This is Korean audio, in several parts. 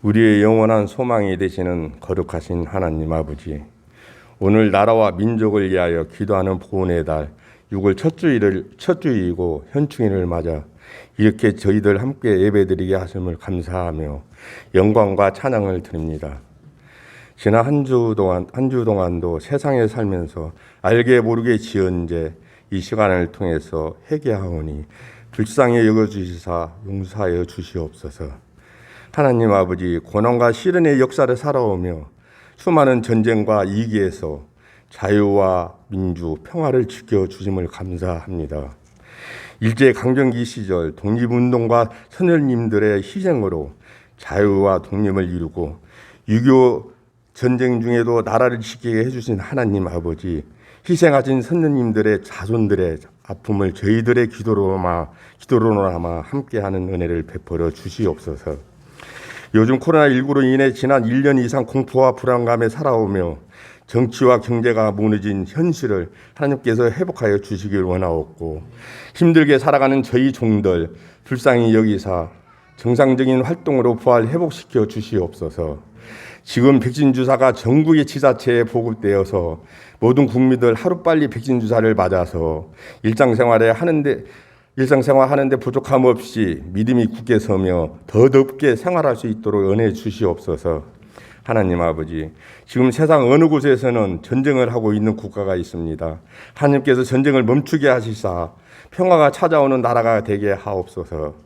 우리의 영원한 소망이 되시는 거룩하신 하나님 아버지, 오늘 나라와 민족을 위하여 기도하는 보훈의 달 6월 첫 주이고 현충일을 맞아 이렇게 저희들 함께 예배드리게 하심을 감사하며 영광과 찬양을 드립니다. 지난 한 주 동안도 세상에 살면서 알게 모르게 지은 죄 이 시간을 통해서 회개하오니 불쌍히 여겨주시사 용서하여 주시옵소서. 하나님 아버지, 고난과 시련의 역사를 살아오며 수많은 전쟁과 위기에서 자유와 민주, 평화를 지켜주심을 감사합니다. 일제강점기 시절 독립운동가 선열님들의 희생으로 자유와 독립을 이루고 6.25 전쟁 중에도 나라를 지키게 해주신 하나님 아버지, 희생하신 선녀님들의 자손들의 아픔을 저희들의 기도로 남아 함께하는 은혜를 베풀어 주시옵소서. 요즘 코로나19로 인해 지난 1년 이상 공포와 불안감에 살아오며 정치와 경제가 무너진 현실을 하나님께서 회복하여 주시길 원하옵고, 힘들게 살아가는 저희 종들 불쌍히 여기사 정상적인 활동으로 부활 회복시켜 주시옵소서. 지금 백신 주사가 전국의 지자체에 보급되어서 모든 국민들 하루빨리 백신 주사를 맞아서 일상생활 하는데 부족함 없이 믿음이 굳게 서며 더 덥게 생활할 수 있도록 은혜 주시옵소서. 하나님 아버지, 지금 세상 어느 곳에서는 전쟁을 하고 있는 국가가 있습니다. 하나님께서 전쟁을 멈추게 하시사 평화가 찾아오는 나라가 되게 하옵소서.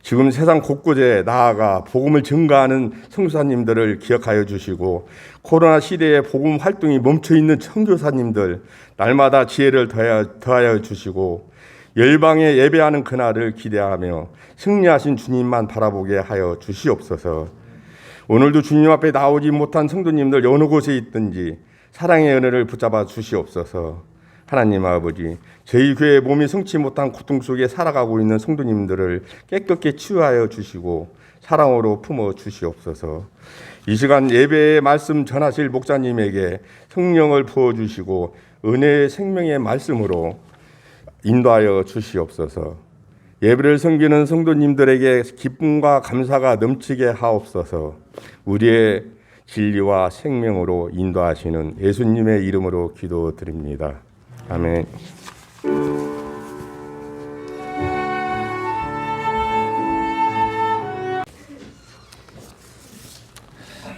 지금 세상 곳곳에 나아가 복음을 증거하는 선교사님들을 기억하여 주시고, 코로나 시대에 복음 활동이 멈춰있는 선교사님들 날마다 지혜를 더하여 주시고, 열방에 예배하는 그날을 기대하며 승리하신 주님만 바라보게 하여 주시옵소서. 오늘도 주님 앞에 나오지 못한 성도님들 어느 곳에 있든지 사랑의 은혜를 붙잡아 주시옵소서. 하나님 아버지, 저희 교회 몸이 성치 못한 고통 속에 살아가고 있는 성도님들을 깨끗게 치유하여 주시고 사랑으로 품어 주시옵소서. 이 시간 예배의 말씀 전하실 목사님에게 성령을 부어주시고 은혜의 생명의 말씀으로 인도하여 주시옵소서. 예배를 섬기는 성도님들에게 기쁨과 감사가 넘치게 하옵소서. 우리의 진리와 생명으로 인도하시는 예수님의 이름으로 기도드립니다. 아멘.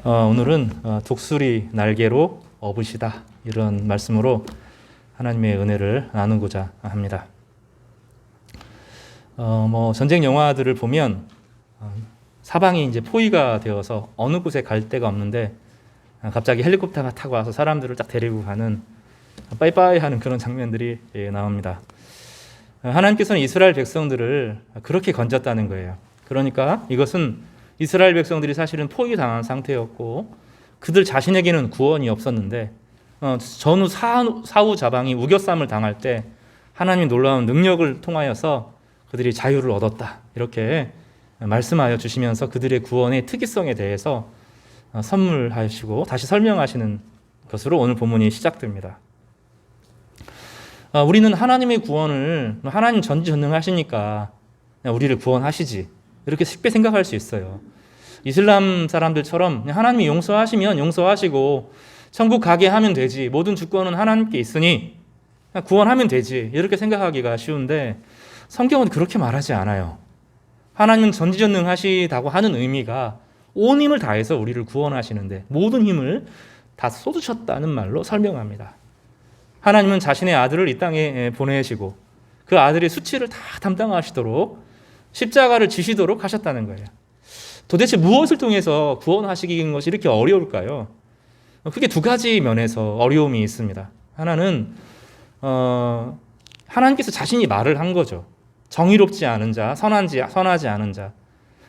오늘은 독수리 날개로 업으시다, 이런 말씀으로 하나님의 은혜를 나누고자 합니다. 전쟁 영화들을 보면 사방이 이제 포위가 되어서 어느 곳에 갈 데가 없는데 갑자기 헬리콥터가 타고 와서 사람들을 딱 데리고 가는 빠이빠이 하는 그런 장면들이 나옵니다. 하나님께서는 이스라엘 백성들을 그렇게 건졌다는 거예요. 그러니까 이것은 이스라엘 백성들이 사실은 포위당한 상태였고 그들 자신에게는 구원이 없었는데 전후 사후자방이 우겨쌈을 당할 때 하나님의 놀라운 능력을 통하여서 그들이 자유를 얻었다, 이렇게 말씀하여 주시면서 그들의 구원의 특이성에 대해서 선물하시고 다시 설명하시는 것으로 오늘 본문이 시작됩니다. 우리는 하나님의 구원을 하나님 전지전능하시니까 우리를 구원하시지, 이렇게 쉽게 생각할 수 있어요. 이슬람 사람들처럼 하나님이 용서하시면 용서하시고 천국 가게 하면 되지, 모든 주권은 하나님께 있으니 구원하면 되지, 이렇게 생각하기가 쉬운데 성경은 그렇게 말하지 않아요. 하나님은 전지전능하시다고 하는 의미가 온 힘을 다해서 우리를 구원하시는데 모든 힘을 다 쏟으셨다는 말로 설명합니다. 하나님은 자신의 아들을 이 땅에 보내시고 그 아들의 수치를 다 담당하시도록 십자가를 지시도록 하셨다는 거예요. 도대체 무엇을 통해서 구원하시는 것이 이렇게 어려울까요? 크게 두 가지 면에서 어려움이 있습니다. 하나는 하나님께서 자신이 말을 한 거죠. 정의롭지 않은 자, 선하지 않은 자,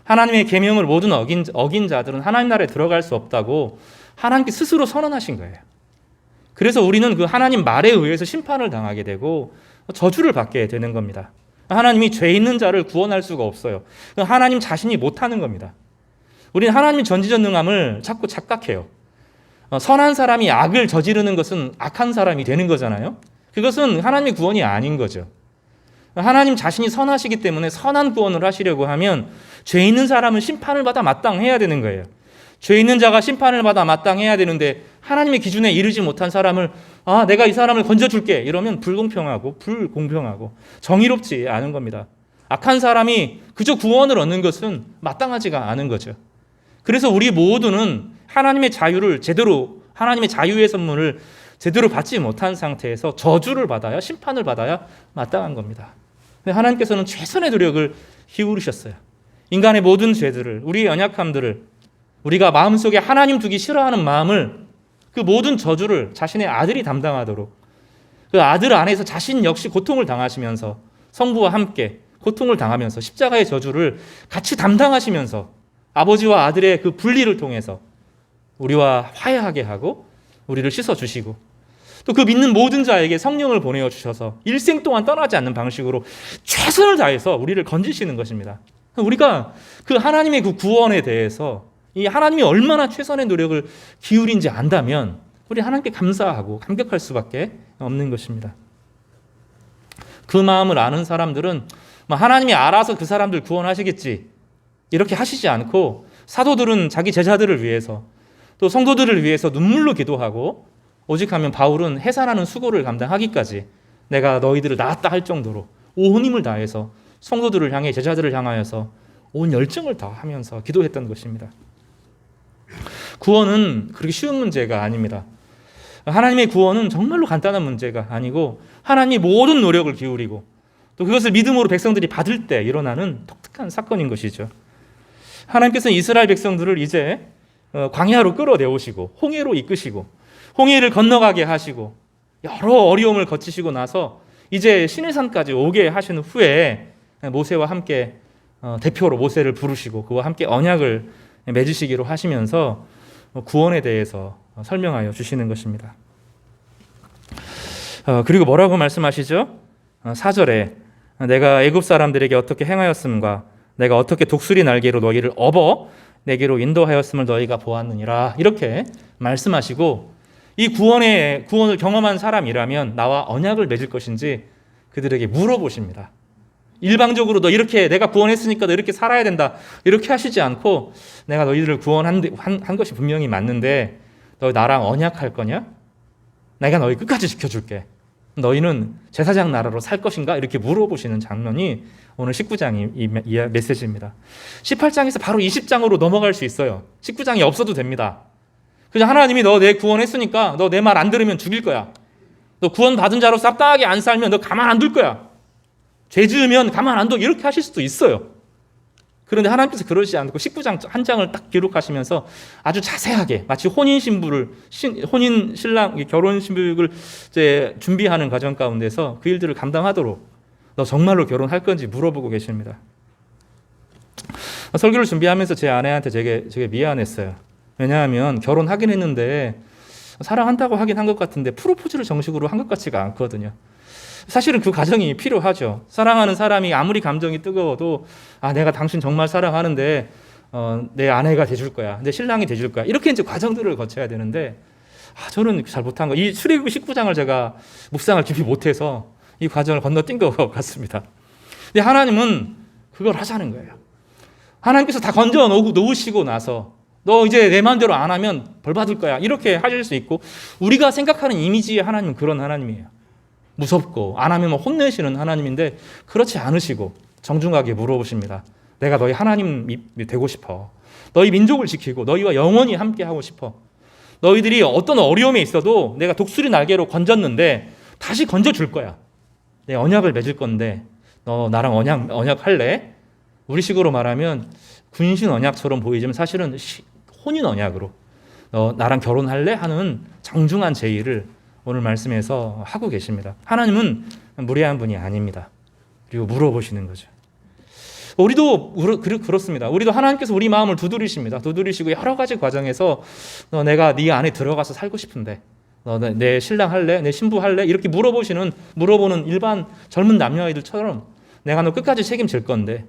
하나님의 계명을 모든 어긴 자들은 하나님 나라에 들어갈 수 없다고 하나님께 스스로 선언하신 거예요. 그래서 우리는 그 하나님 말에 의해서 심판을 당하게 되고 저주를 받게 되는 겁니다. 하나님이 죄 있는 자를 구원할 수가 없어요. 하나님 자신이 못하는 겁니다. 우리는 하나님의 전지전능함을 자꾸 착각해요. 선한 사람이 악을 저지르는 것은 악한 사람이 되는 거잖아요. 그것은 하나님의 구원이 아닌 거죠. 하나님 자신이 선하시기 때문에 선한 구원을 하시려고 하면 죄 있는 사람은 심판을 받아 마땅해야 되는 거예요. 죄 있는 자가 심판을 받아 마땅해야 되는데 하나님의 기준에 이르지 못한 사람을 내가 이 사람을 건져줄게 이러면 불공평하고 정의롭지 않은 겁니다. 악한 사람이 그저 구원을 얻는 것은 마땅하지가 않은 거죠. 그래서 우리 모두는 하나님의 자유의 선물을 제대로 받지 못한 상태에서 저주를 받아야, 심판을 받아야 마땅한 겁니다. 근데 하나님께서는 최선의 노력을 기울이셨어요. 인간의 모든 죄들을, 우리의 연약함들을, 우리가 마음속에 하나님 두기 싫어하는 마음을, 그 모든 저주를 자신의 아들이 담당하도록, 그 아들 안에서 자신 역시 고통을 당하시면서 성부와 함께 고통을 당하면서 십자가의 저주를 같이 담당하시면서 아버지와 아들의 그 분리를 통해서 우리와 화해하게 하고 우리를 씻어주시고, 또 그 믿는 모든 자에게 성령을 보내어 주셔서 일생 동안 떠나지 않는 방식으로 최선을 다해서 우리를 건지시는 것입니다. 우리가 그 하나님의 그 구원에 대해서 이 하나님이 얼마나 최선의 노력을 기울인지 안다면 우리 하나님께 감사하고 감격할 수밖에 없는 것입니다. 그 마음을 아는 사람들은 하나님이 알아서 그 사람들 구원하시겠지 이렇게 하시지 않고, 사도들은 자기 제자들을 위해서 또 성도들을 위해서 눈물로 기도하고, 오직하면 바울은 해산하는 수고를 감당하기까지 내가 너희들을 낳았다 할 정도로 온 힘을 다해서 성도들을 향해, 제자들을 향하여서 온 열정을 다하면서 기도했던 것입니다. 구원은 그렇게 쉬운 문제가 아닙니다. 하나님의 구원은 정말로 간단한 문제가 아니고 하나님이 모든 노력을 기울이고 또 그것을 믿음으로 백성들이 받을 때 일어나는 독특한 사건인 것이죠. 하나님께서는 이스라엘 백성들을 이제 광야로 끌어내오시고 홍해로 이끄시고 홍해를 건너가게 하시고 여러 어려움을 거치시고 나서 이제 시내산까지 오게 하신 후에 모세와 함께 대표로 모세를 부르시고 그와 함께 언약을 맺으시기로 하시면서 구원에 대해서 설명하여 주시는 것입니다. 그리고 뭐라고 말씀하시죠? 4절에 내가 애굽 사람들에게 어떻게 행하였음과 내가 어떻게 독수리 날개로 너희를 업어 내게로 인도하였음을 너희가 보았느니라, 이렇게 말씀하시고, 이 구원을 경험한 사람이라면 나와 언약을 맺을 것인지 그들에게 물어보십니다. 일방적으로 너 이렇게 내가 구원했으니까 너 이렇게 살아야 된다 이렇게 하시지 않고, 내가 너희들을 구원한 것이 분명히 맞는데 너 나랑 언약할 거냐? 내가 너희 끝까지 지켜줄게. 너희는 제사장 나라로 살 것인가? 이렇게 물어보시는 장면이 오늘 19장 이 메시지입니다. 18장에서 바로 20장으로 넘어갈 수 있어요. 19장이 없어도 됩니다. 그냥 하나님이 너 내 구원했으니까 너 내 말 안 들으면 죽일 거야. 너 구원 받은 자로 쌉당하게 안 살면 너 가만 안 둘 거야. 죄 지으면 가만 안 둬. 이렇게 하실 수도 있어요. 그런데 하나님께서 그러지 않고 19장 한 장을 딱 기록하시면서 아주 자세하게 마치 혼인 신랑 결혼 신부를 이제 준비하는 과정 가운데서 그 일들을 감당하도록 너 정말로 결혼할 건지 물어보고 계십니다. 설교를 준비하면서 제 아내한테 되게 미안했어요. 왜냐하면 결혼하긴 했는데 사랑한다고 하긴 한 것 같은데 프로포즈를 정식으로 한 것 같지가 않거든요. 사실은 그 과정이 필요하죠. 사랑하는 사람이 아무리 감정이 뜨거워도 내가 당신 정말 사랑하는데 내 아내가 돼줄 거야, 내 신랑이 돼줄 거야, 이렇게 이제 과정들을 거쳐야 되는데 저는 잘 못한 거. 이 출애굽기 19장을 제가 묵상을 깊이 못해서 이 과정을 건너뛴 것 같습니다. 근데 하나님은 그걸 하자는 거예요. 하나님께서 다 건져 놓으시고 나서 너 이제 내 마음대로 안 하면 벌 받을 거야, 이렇게 하실 수 있고, 우리가 생각하는 이미지의 하나님은 그런 하나님이에요. 무섭고 안 하면 혼내시는 하나님인데 그렇지 않으시고 정중하게 물어보십니다. 내가 너희 하나님이 되고 싶어. 너희 민족을 지키고 너희와 영원히 함께하고 싶어. 너희들이 어떤 어려움에 있어도 내가 독수리 날개로 건졌는데 다시 건져줄 거야. 내 언약을 맺을 건데 너 나랑 언약할래? 우리식으로 말하면 군신 언약처럼 보이지만 사실은 혼인 언약으로 너 나랑 결혼할래? 하는 정중한 제의를 오늘 말씀에서 하고 계십니다. 하나님은 무례한 분이 아닙니다. 그리고 물어보시는 거죠. 우리도 그렇습니다. 우리도 하나님께서 우리 마음을 두드리십니다. 두드리시고 여러 가지 과정에서 너 내가 네 안에 들어가서 살고 싶은데 너 내 신랑 할래? 내 신부 할래? 이렇게 물어보는 일반 젊은 남녀아이들처럼 내가 너 끝까지 책임질 건데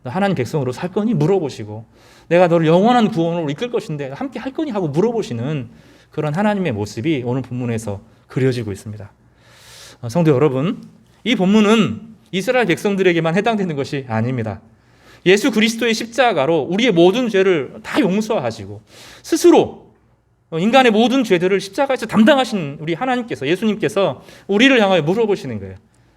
너 하나님 백성으로 살 거니? 물어보시고 내가 너를 영원한 구원으로 이끌 것인데 함께 할 거니? 하고 물어보시는 그런 하나님의 모습이 오늘 본문에서 그려지고 있습니다. 성도 여러분, 이 본문은 이스라엘 백성들에게만 해당되는 것이 아닙니다. 예수 그리스도의 십자가로 우리의 모든 죄를 다 용서하시고 스스로 인간의 모든 죄들을 십자가에서 담당하신 우리 하나님께서, 예수님께서 우리를 향하여 물어보시는 거예요.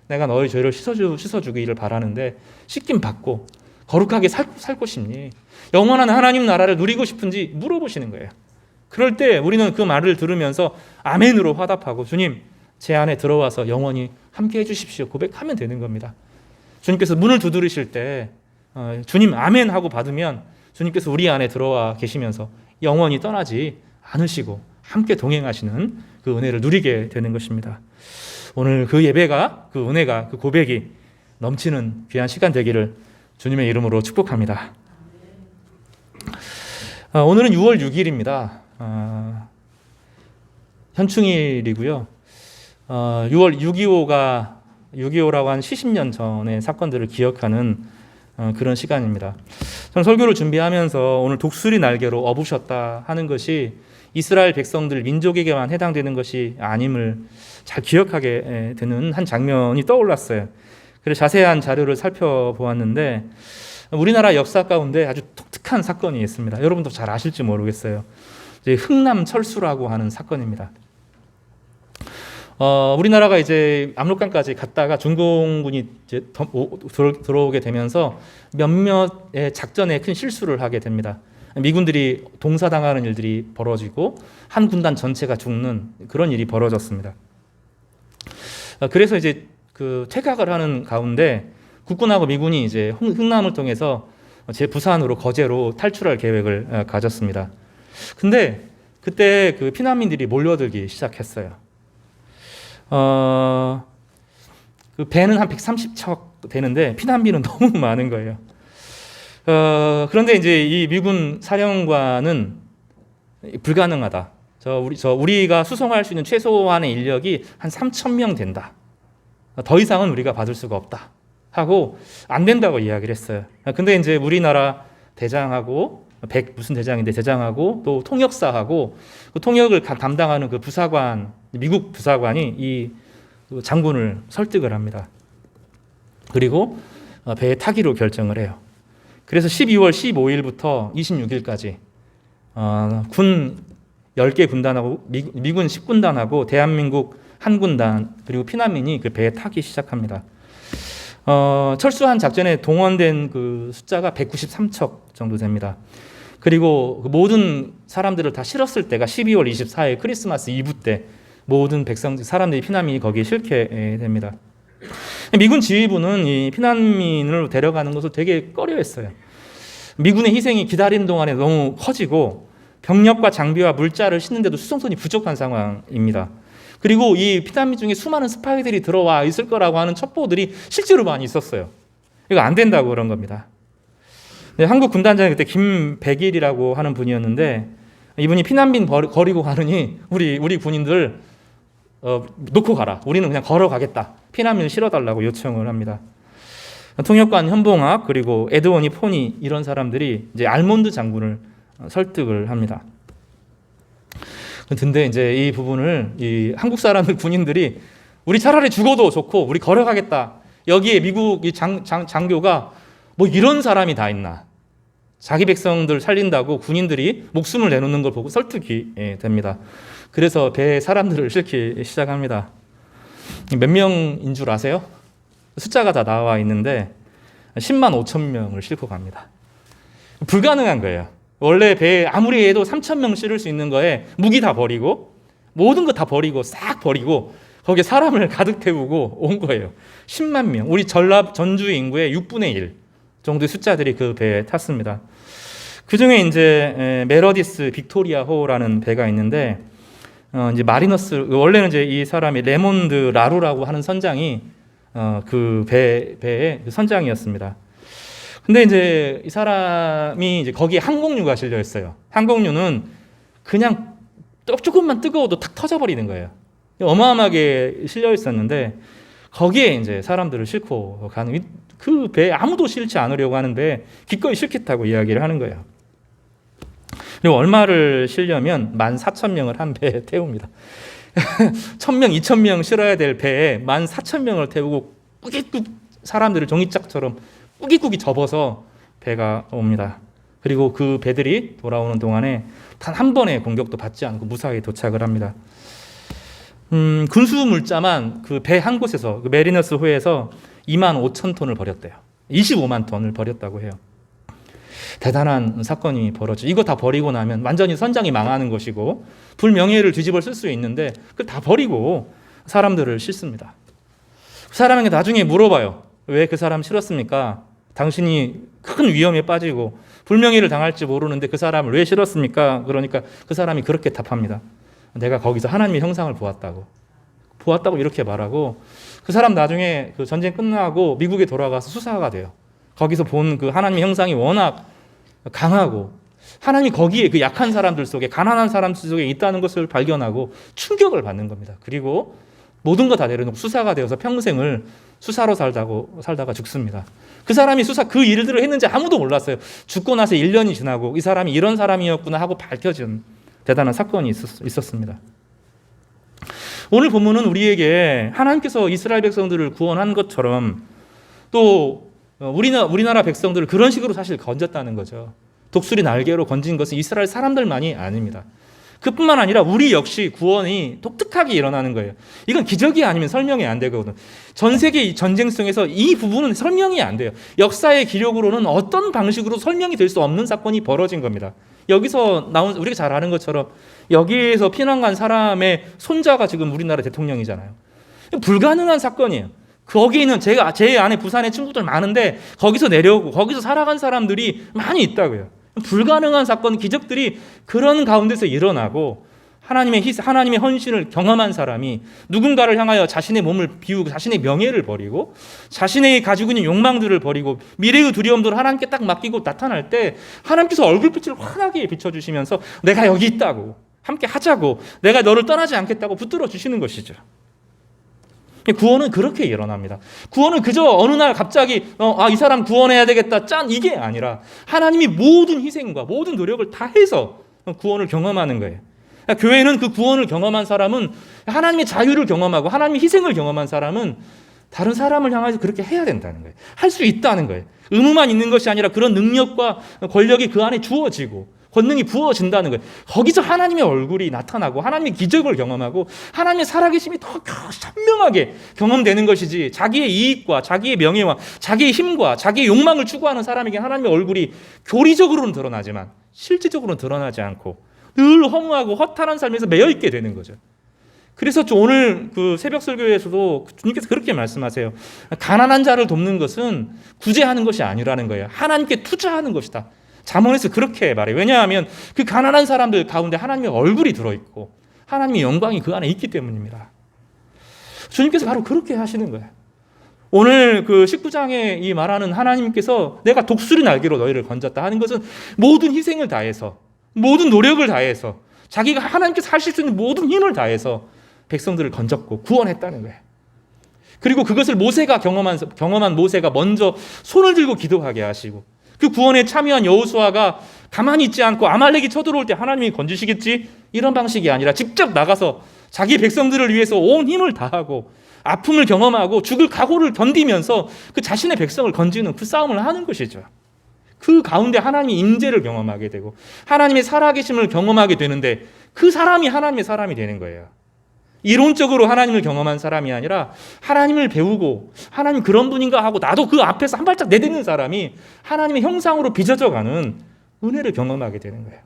내가 너의 죄를 씻어주기를 바라는데 씻김 받고 거룩하게 살고 싶니? 영원한 하나님 나라를 누리고 싶은지 물어보시는 거예요. 그럴 때 우리는 그 말을 들으면서 아멘으로 화답하고 주님 제 안에 들어와서 영원히 함께 해주십시오 고백하면 되는 겁니다. 주님께서 문을 두드리실 때 주님 아멘 하고 받으면 주님께서 우리 안에 들어와 계시면서 영원히 떠나지 않으시고 함께 동행하시는 그 은혜를 누리게 되는 것입니다. 오늘 그 예배가, 그 은혜가, 그 고백이 넘치는 귀한 시간 되기를 주님의 이름으로 축복합니다. 오늘은 6월 6일입니다. 현충일이고요. 6월 6.25라고 한 70년 전의 사건들을 기억하는 그런 시간입니다. 저는 설교를 준비하면서 오늘 독수리 날개로 업으셨다 하는 것이 이스라엘 백성들 민족에게만 해당되는 것이 아님을 잘 기억하게 되는 한 장면이 떠올랐어요. 그래서 자세한 자료를 살펴보았는데 우리나라 역사 가운데 아주 독특한 사건이 있습니다. 여러분도 잘 아실지 모르겠어요. 이제 흥남 철수라고 하는 사건입니다. 우리나라가 이제 압록강까지 갔다가 중공군이 이제 들어오게 되면서 몇몇의 작전에 큰 실수를 하게 됩니다. 미군들이 동사당하는 일들이 벌어지고 한 군단 전체가 죽는 그런 일이 벌어졌습니다. 그래서 이제 그 퇴각을 하는 가운데 국군하고 미군이 이제 흥남을 통해서 부산으로 거제로 탈출할 계획을 가졌습니다. 근데 그때 그 피난민들이 몰려들기 시작했어요. 그 배는 한 130척 되는데 피난민은 너무 많은 거예요. 그런데 이제 이 미군 사령관은 불가능하다. 우리가 수송할 수 있는 최소한의 인력이 한 3,000명 된다. 더 이상은 우리가 받을 수가 없다. 하고 안 된다고 이야기를 했어요. 근데 이제 우리나라 대장하고 무슨 대장인데 대장하고 또 통역사하고 그 통역을 담당하는 그 부사관, 미국 부사관이 이 장군을 설득을 합니다. 그리고 배에 타기로 결정을 해요. 그래서 12월 15일부터 26일까지 군 10개 군단하고 미군 10군단하고 대한민국 한 군단 그리고 피난민이 그 배에 타기 시작합니다. 철수한 작전에 동원된 그 숫자가 193척 정도 됩니다. 그리고 그 모든 사람들을 다 실었을 때가 12월 24일 크리스마스 이브 때 모든 사람들이 피난민이 거기에 실게 됩니다. 미군 지휘부는 이 피난민을 데려가는 것을 되게 꺼려했어요. 미군의 희생이 기다리는 동안에 너무 커지고 병력과 장비와 물자를 싣는데도 수송선이 부족한 상황입니다. 그리고 이 피난민 중에 수많은 스파이들이 들어와 있을 거라고 하는 첩보들이 실제로 많이 있었어요. 이거 안 된다고 그런 겁니다. 네, 한국 군단장이 그때 김백일이라고 하는 분이었는데 이분이 피난민 버리고 가느니 우리 군인들 놓고 가라. 우리는 그냥 걸어가겠다. 피난민을 실어달라고 요청을 합니다. 통역관 현봉학 그리고 에드워니 포니 이런 사람들이 이제 알몬드 장군을 설득을 합니다. 근데 이제 이 부분을 이 한국 사람들 군인들이 우리 차라리 죽어도 좋고 우리 걸어가겠다. 여기에 미국 이 장교가 뭐 이런 사람이 다 있나. 자기 백성들 살린다고 군인들이 목숨을 내놓는 걸 보고 설득이 됩니다. 그래서 배에 사람들을 싣기 시작합니다. 몇 명인 줄 아세요? 숫자가 다 나와 있는데 10만 5천 명을 싣고 갑니다. 불가능한 거예요. 원래 배에 아무리 해도 3,000명 실을 수 있는 거에 무기 다 버리고 모든 거 다 버리고 싹 버리고 거기에 사람을 가득 태우고 온 거예요. 10만 명. 우리 전주 인구의 6분의 1 정도의 숫자들이 그 배에 탔습니다. 그 중에 이제 메러디스 빅토리아호라는 배가 있는데 이제 마리너스 원래는 이제 이 사람이 레몬드 라루라고 하는 선장이 그 배의 선장이었습니다. 근데 이제 이 사람이 이제 거기에 항공유가 실려 있어요. 항공유는 그냥 조금만 뜨거워도 탁 터져버리는 거예요. 어마어마하게 실려 있었는데 거기에 이제 사람들을 싣고 가는 그 배에 아무도 실지 않으려고 하는 배에 기꺼이 실겠다고 이야기를 하는 거예요. 그리고 얼마를 실려면 14,000명을 한 배에 태웁니다. 1,000명, 2,000명 실어야 될 배에 14,000명을 태우고 꾸깃꾸깃 사람들을 종이짝처럼 꾸깃꾸깃 접어서 배가 옵니다. 그리고 그 배들이 돌아오는 동안에 단 한 번의 공격도 받지 않고 무사히 도착을 합니다. 군수 물자만 그 배 한 곳에서, 그 메리너스 호에서 25,000톤을 버렸대요. 25만 톤을 버렸다고 해요. 대단한 사건이 벌어져. 이거 다 버리고 나면 완전히 선장이 망하는 것이고 불명예를 뒤집어 쓸 수 있는데 그걸 다 버리고 사람들을 싣습니다. 그 사람에게 나중에 물어봐요. 왜 그 사람 실었습니까? 당신이 큰 위험에 빠지고 불명예를 당할지 모르는데 그 사람을 왜 실었습니까? 그러니까 그 사람이 그렇게 답합니다. 내가 거기서 하나님의 형상을 보았다고 이렇게 말하고, 그 사람 나중에 그 전쟁 끝나고 미국에 돌아가서 수사가 돼요. 거기서 본 그 하나님의 형상이 워낙 강하고 하나님이 거기에 그 약한 사람들 속에, 가난한 사람들 속에 있다는 것을 발견하고 충격을 받는 겁니다. 그리고 모든 거 다 내려놓고 수사가 되어서 평생을 수사로 살다가 죽습니다. 그 사람이 그 일들을 했는지 아무도 몰랐어요. 죽고 나서 1년이 지나고 이 사람이 이런 사람이었구나 하고 밝혀진 대단한 사건이 있었습니다. 오늘 본문은 우리에게 하나님께서 이스라엘 백성들을 구원한 것처럼 또 우리나라 백성들을 그런 식으로 사실 건졌다는 거죠. 독수리 날개로 건진 것은 이스라엘 사람들만이 아닙니다. 그뿐만 아니라 우리 역시 구원이 독특하게 일어나는 거예요. 이건 기적이 아니면 설명이 안 되거든요. 전 세계 전쟁 속에서 이 부분은 설명이 안 돼요. 역사의 기록으로는 어떤 방식으로 설명이 될 수 없는 사건이 벌어진 겁니다. 여기서 나온, 우리가 잘 아는 것처럼 여기에서 피난 간 사람의 손자가 지금 우리나라 대통령이잖아요. 불가능한 사건이에요. 거기 있는 제 안에 부산에 친구들 많은데 거기서 내려오고 거기서 살아간 사람들이 많이 있다고요. 불가능한 사건, 기적들이 그런 가운데서 일어나고 하나님의 헌신을 경험한 사람이 누군가를 향하여 자신의 몸을 비우고 자신의 명예를 버리고 자신의 가지고 있는 욕망들을 버리고 미래의 두려움들을 하나님께 딱 맡기고 나타날 때 하나님께서 얼굴빛을 환하게 비춰주시면서 내가 여기 있다고, 함께 하자고, 내가 너를 떠나지 않겠다고 붙들어 주시는 것이죠. 구원은 그렇게 일어납니다. 구원은 그저 어느 날 갑자기 이 사람 구원해야 되겠다 짠 이게 아니라 하나님이 모든 희생과 모든 노력을 다 해서 구원을 경험하는 거예요. 교회는 그 구원을 경험한 사람은, 하나님의 자유를 경험하고 하나님의 희생을 경험한 사람은 다른 사람을 향해서 그렇게 해야 된다는 거예요. 할 수 있다는 거예요. 의무만 있는 것이 아니라 그런 능력과 권력이 그 안에 주어지고 권능이 부어진다는 거예요. 거기서 하나님의 얼굴이 나타나고 하나님의 기적을 경험하고 하나님의 살아계심이 더 선명하게 경험되는 것이지, 자기의 이익과 자기의 명예와 자기의 힘과 자기의 욕망을 추구하는 사람에게 하나님의 얼굴이 교리적으로는 드러나지만 실질적으로는 드러나지 않고 늘 허무하고 허탈한 삶에서 매여 있게 되는 거죠. 그래서 오늘 그 새벽 설교에서도 주님께서 그렇게 말씀하세요. 가난한 자를 돕는 것은 구제하는 것이 아니라는 거예요. 하나님께 투자하는 것이다. 잠언에서 그렇게 말해요. 왜냐하면 그 가난한 사람들 가운데 하나님의 얼굴이 들어있고 하나님의 영광이 그 안에 있기 때문입니다. 주님께서 바로 그렇게 하시는 거예요. 오늘 그 19장에 이 말하는 하나님께서 내가 독수리 날개로 너희를 건졌다 하는 것은 모든 희생을 다해서, 모든 노력을 다해서, 자기가 하나님께서 하실 수 있는 모든 힘을 다해서 백성들을 건졌고 구원했다는 거예요. 그리고 그것을 모세가 경험한 모세가 먼저 손을 들고 기도하게 하시고, 그 구원에 참여한 여호수아가 가만히 있지 않고 아말렉이 쳐들어올 때 하나님이 건지시겠지 이런 방식이 아니라 직접 나가서 자기 백성들을 위해서 온 힘을 다하고 아픔을 경험하고 죽을 각오를 견디면서 그 자신의 백성을 건지는 그 싸움을 하는 것이죠. 그 가운데 하나님의 임재를 경험하게 되고 하나님의 살아계심을 경험하게 되는데 그 사람이 하나님의 사람이 되는 거예요. 이론적으로 하나님을 경험한 사람이 아니라 하나님을 배우고 하나님 그런 분인가 하고 나도 그 앞에서 한 발짝 내딛는 사람이 하나님의 형상으로 빚어져가는 은혜를 경험하게 되는 거예요.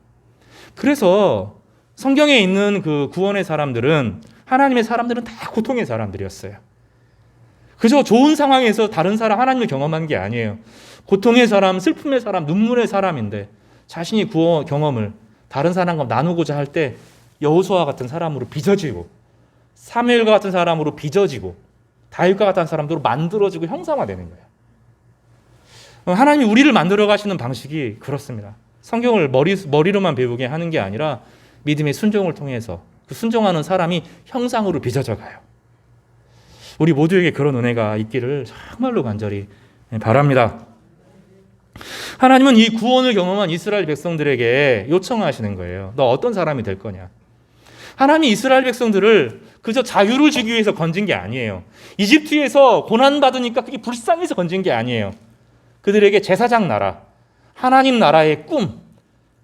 그래서 성경에 있는 그 구원의 사람들은, 하나님의 사람들은 다 고통의 사람들이었어요. 그저 좋은 상황에서 다른 사람 하나님을 경험한 게 아니에요. 고통의 사람, 슬픔의 사람, 눈물의 사람인데 자신이 구원 경험을 다른 사람과 나누고자 할 때 여호수아 같은 사람으로 빚어지고 사무엘과 같은 사람으로 빚어지고 다윗과 같은 사람으로 만들어지고 형상화되는 거예요. 하나님이 우리를 만들어 가시는 방식이 그렇습니다. 성경을 머리로만 배우게 하는 게 아니라 믿음의 순종을 통해서 그 순종하는 사람이 형상으로 빚어져 가요. 우리 모두에게 그런 은혜가 있기를 정말로 간절히 바랍니다. 하나님은 이 구원을 경험한 이스라엘 백성들에게 요청하시는 거예요. 너 어떤 사람이 될 거냐? 하나님이 이스라엘 백성들을 그저 자유를 주기 위해서 건진 게 아니에요. 이집트에서 고난받으니까 그게 불쌍해서 건진 게 아니에요. 그들에게 제사장 나라, 하나님 나라의 꿈,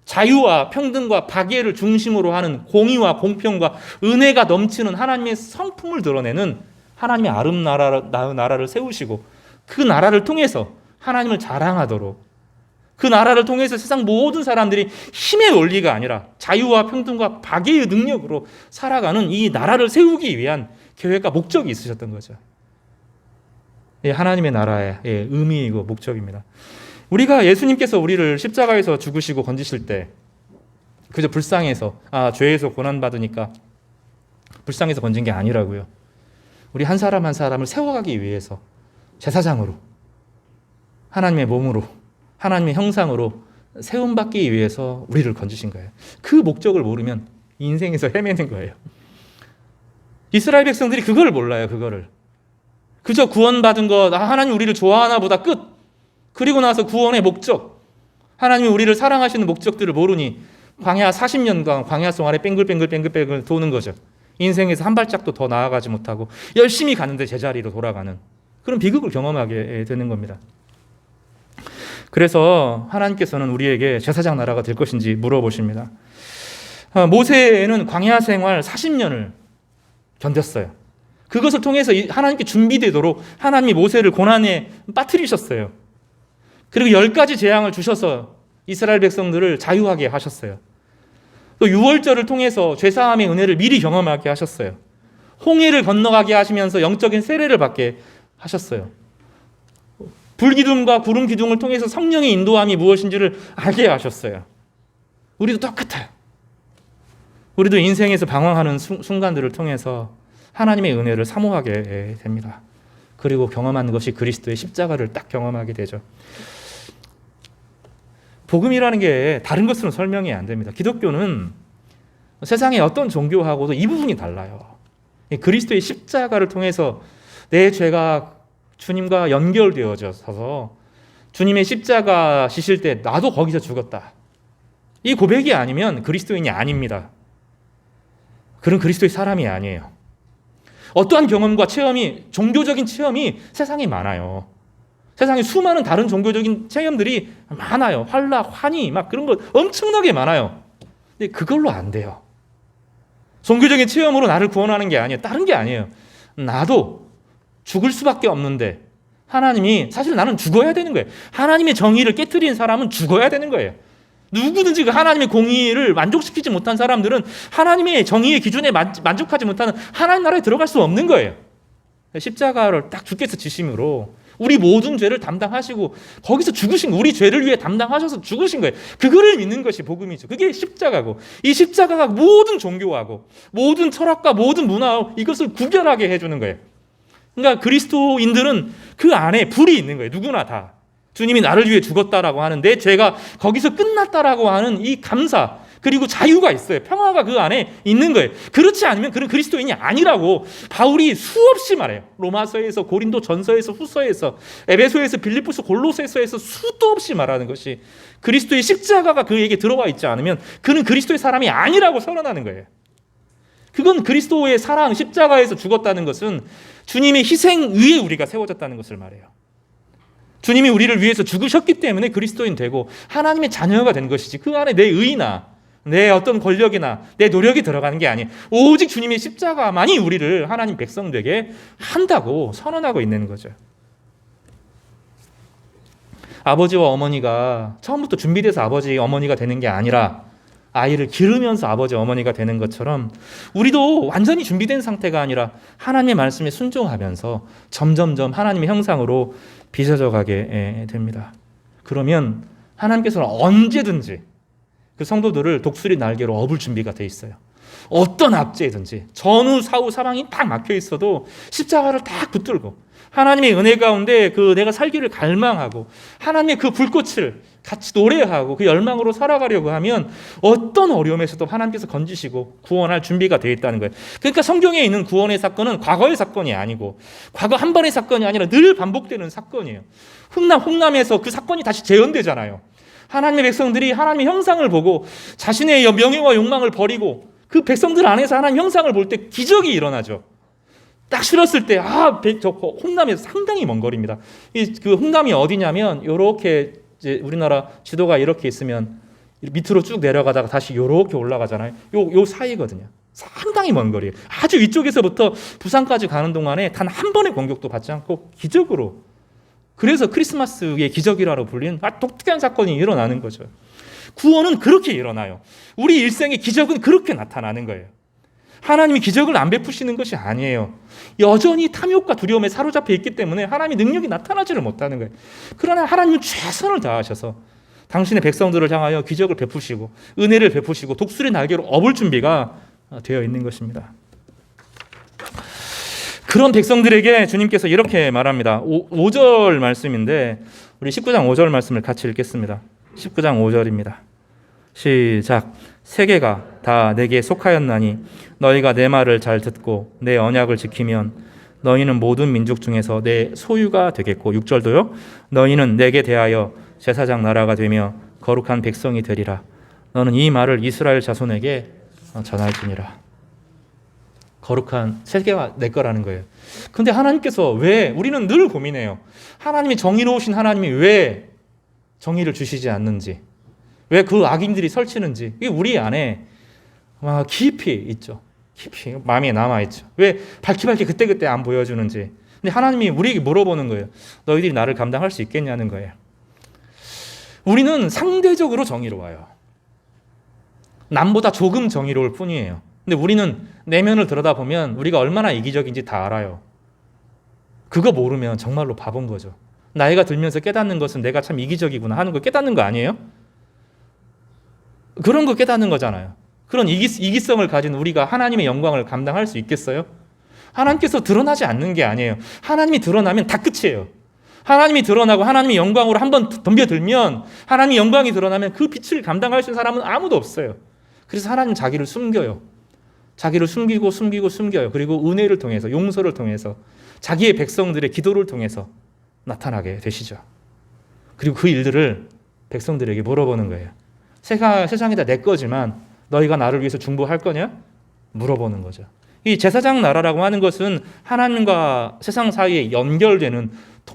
자유와 평등과 박애를 중심으로 하는 공의와 공평과 은혜가 넘치는 하나님의 성품을 드러내는 하나님의 아름다운 나라를 세우시고 그 나라를 통해서 하나님을 자랑하도록, 그 나라를 통해서 세상 모든 사람들이 힘의 원리가 아니라 자유와 평등과 박애의 능력으로 살아가는 이 나라를 세우기 위한 계획과 목적이 있으셨던 거죠. 하나님의 나라의 의미이고 목적입니다. 우리가 예수님께서 우리를 십자가에서 죽으시고 건지실 때 그저 불쌍해서 죄에서 고난받으니까 불쌍해서 건진 게 아니라고요. 우리 한 사람 한 사람을 세워가기 위해서 제사장으로, 하나님의 몸으로, 하나님의 형상으로 세움받기 위해서 우리를 건지신 거예요. 그 목적을 모르면 인생에서 헤매는 거예요. 이스라엘 백성들이 그걸 몰라요. 그거를 그저 구원받은 것, 하나님 우리를 좋아하나 보다 끝. 그리고 나서 구원의 목적, 하나님이 우리를 사랑하시는 목적들을 모르니 광야 40년간 광야 송 아래 뱅글뱅글 도는 거죠. 인생에서 한 발짝도 더 나아가지 못하고 열심히 가는데 제자리로 돌아가는 그런 비극을 경험하게 되는 겁니다. 그래서 하나님께서는 우리에게 제사장 나라가 될 것인지 물어보십니다. 모세는 광야 생활 40년을 견뎠어요. 그것을 통해서 하나님께 준비되도록 하나님이 모세를 고난에 빠뜨리셨어요. 그리고 10가지 재앙을 주셔서 이스라엘 백성들을 자유하게 하셨어요. 또 유월절을 통해서 죄사함의 은혜를 미리 경험하게 하셨어요. 홍해를 건너가게 하시면서 영적인 세례를 받게 하셨어요. 불기둥과 구름 기둥을 통해서 성령의 인도함이 무엇인지를 알게 하셨어요. 우리도 똑같아요. 우리도 인생에서 방황하는 순간들을 통해서 하나님의 은혜를 사모하게 됩니다. 그리고 경험하는 것이 그리스도의 십자가를 딱 경험하게 되죠. 복음이라는 게 다른 것으로는 설명이 안 됩니다. 기독교는 세상의 어떤 종교하고도 이 부분이 달라요. 그리스도의 십자가를 통해서 내 죄가 주님과 연결되어져서 주님의 십자가 지실 때 나도 거기서 죽었다. 이 고백이 아니면 그리스도인이 아닙니다. 그런 그리스도의 사람이 아니에요. 어떠한 경험과 체험이, 종교적인 체험이 세상에 많아요. 세상에 수많은 다른 종교적인 체험들이 많아요. 환락, 환희, 막 그런 거 엄청나게 많아요. 근데 그걸로 안 돼요. 종교적인 체험으로 나를 구원하는 게 아니에요. 다른 게 아니에요. 나도 죽을 수밖에 없는데 하나님이, 사실 나는 죽어야 되는 거예요. 하나님의 정의를 깨트린 사람은 죽어야 되는 거예요. 누구든지 그 하나님의 공의를 만족시키지 못한 사람들은 하나님의 정의의 기준에 만족하지 못하는 하나님 나라에 들어갈 수 없는 거예요. 십자가를 딱 주께서 지심으로 우리 모든 죄를 담당하시고 거기서 죽으신 거, 우리 죄를 위해 담당하셔서 죽으신 거예요. 그거를 믿는 것이 복음이죠. 그게 십자가고, 이 십자가가 모든 종교하고 모든 철학과 모든 문화와 이것을 구별하게 해주는 거예요. 그러니까 그리스도인들은 그 안에 불이 있는 거예요. 누구나 다. 주님이 나를 위해 죽었다라고 하는, 내 죄가 거기서 끝났다라고 하는 이 감사, 그리고 자유가 있어요. 평화가 그 안에 있는 거예요. 그렇지 않으면 그런 그리스도인이 아니라고 바울이 수없이 말해요. 로마서에서, 고린도 전서에서, 후서에서, 에베소에서, 빌립보서, 골로새서에서 수도 없이 말하는 것이, 그리스도의 십자가가 그에게 들어와 있지 않으면 그는 그리스도의 사람이 아니라고 선언하는 거예요. 그건 그리스도의 사랑, 십자가에서 죽었다는 것은 주님의 희생 위에 우리가 세워졌다는 것을 말해요. 주님이 우리를 위해서 죽으셨기 때문에 그리스도인 되고 하나님의 자녀가 된 것이지, 그 안에 내 의나 내 어떤 권력이나 내 노력이 들어가는 게 아니에요. 오직 주님의 십자가만이 우리를 하나님 백성 되게 한다고 선언하고 있는 거죠. 아버지와 어머니가 처음부터 준비돼서 아버지 어머니가 되는 게 아니라 아이를 기르면서 아버지 어머니가 되는 것처럼 우리도 완전히 준비된 상태가 아니라 하나님의 말씀에 순종하면서 점점점 하나님의 형상으로 빚어져 가게 됩니다. 그러면 하나님께서는 언제든지 그 성도들을 독수리 날개로 업을 준비가 돼 있어요. 어떤 압제든지, 전후 사후 사방이 딱 막혀 있어도 십자가를 딱 붙들고 하나님의 은혜 가운데 그 내가 살기를 갈망하고 하나님의 그 불꽃을 같이 노래하고 그 열망으로 살아가려고 하면 어떤 어려움에서도 하나님께서 건지시고 구원할 준비가 되어 있다는 거예요. 그러니까 성경에 있는 구원의 사건은 과거의 사건이 아니고, 과거 한 번의 사건이 아니라 늘 반복되는 사건이에요. 홍남에서 그 사건이 다시 재현되잖아요. 하나님의 백성들이 하나님의 형상을 보고 자신의 명예와 욕망을 버리고 그 백성들 안에서 하나님 형상을 볼 때 기적이 일어나죠. 딱 실었을 때, 저 홍남에서 상당히 먼 거리입니다. 그 홍남이 어디냐면 이렇게 이제 우리나라 지도가 이렇게 있으면 밑으로 쭉 내려가다가 다시 이렇게 올라가잖아요. 요 사이거든요. 상당히 먼 거리예요. 아주 위쪽에서부터 부산까지 가는 동안에 단 한 번의 공격도 받지 않고 기적으로, 그래서 크리스마스의 기적이라고 불리는 독특한 사건이 일어나는 거죠. 구원은 그렇게 일어나요. 우리 일생의 기적은 그렇게 나타나는 거예요. 하나님이 기적을 안 베푸시는 것이 아니에요. 여전히 탐욕과 두려움에 사로잡혀 있기 때문에 하나님의 능력이 나타나지를 못하는 거예요. 그러나 하나님은 최선을 다하셔서 당신의 백성들을 향하여 기적을 베푸시고 은혜를 베푸시고 독수리 날개로 업을 준비가 되어 있는 것입니다. 그런 백성들에게 주님께서 이렇게 말합니다. 5절 말씀인데 우리 19장 5절 말씀을 같이 읽겠습니다. 19장 5절입니다. 시작. 세계가 다 내게 속하였나니 너희가 내 말을 잘 듣고 내 언약을 지키면 너희는 모든 민족 중에서 내 소유가 되겠고, 6절도요. 너희는 내게 대하여 제사장 나라가 되며 거룩한 백성이 되리라. 너는 이 말을 이스라엘 자손에게 전할지니라. 거룩한 세계가 내 거라는 거예요. 근데 하나님께서 왜, 우리는 늘 고민해요. 하나님이 정의로우신 하나님이 왜 정의를 주시지 않는지, 왜 그 악인들이 설치는지, 이게 우리 안에 깊이 있죠. 깊이 마음에 남아있죠. 왜 밝히 그때그때 안 보여주는지. 근데 하나님이 우리에게 물어보는 거예요. 너희들이 나를 감당할 수 있겠냐는 거예요. 우리는 상대적으로 정의로워요. 남보다 조금 정의로울 뿐이에요. 근데 우리는 내면을 들여다보면 우리가 얼마나 이기적인지 다 알아요. 그거 모르면 정말로 바본 거죠. 나이가 들면서 깨닫는 것은 내가 참 이기적이구나 하는 걸 깨닫는 거 아니에요? 그런 거 깨닫는 거잖아요. 그런 이기성을 가진 우리가 하나님의 영광을 감당할 수 있겠어요? 하나님께서 드러나지 않는 게 아니에요. 하나님이 드러나면 다 끝이에요. 하나님이 드러나고 하나님의 영광으로 한번 덤벼들면, 하나님의 영광이 드러나면 그 빛을 감당할 수 있는 사람은 아무도 없어요. 그래서 하나님 자기를 숨겨요. 자기를 숨겨요. 그리고 은혜를 통해서, 용서를 통해서, 자기의 백성들의 기도를 통해서 나타나게 되시죠. 그리고 그 일들을 백성들에게 물어보는 거예요. 세상이 다 내 거지만 너희가 나를 위해서 중보할 거냐? 물어보는 거죠. 이 제사장 나라라고 하는 것은 하나님과 세상 사이에 연결되는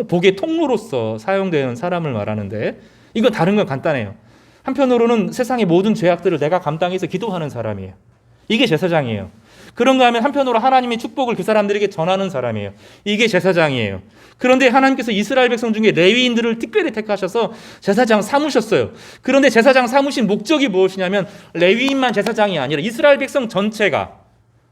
복의 통로로서 사용되는 사람을 말하는데, 이건 다른 건 간단해요. 한편으로는 세상의 모든 죄악들을 내가 감당해서 기도하는 사람이에요. 이게 제사장이에요. 그런가 하면 한편으로 하나님의 축복을 그 사람들에게 전하는 사람이에요. 이게 제사장이에요. 그런데 하나님께서 이스라엘 백성 중에 레위인들을 특별히 택하셔서 제사장 삼으셨어요. 그런데 제사장 삼으신 목적이 무엇이냐면 레위인만 제사장이 아니라 이스라엘 백성 전체가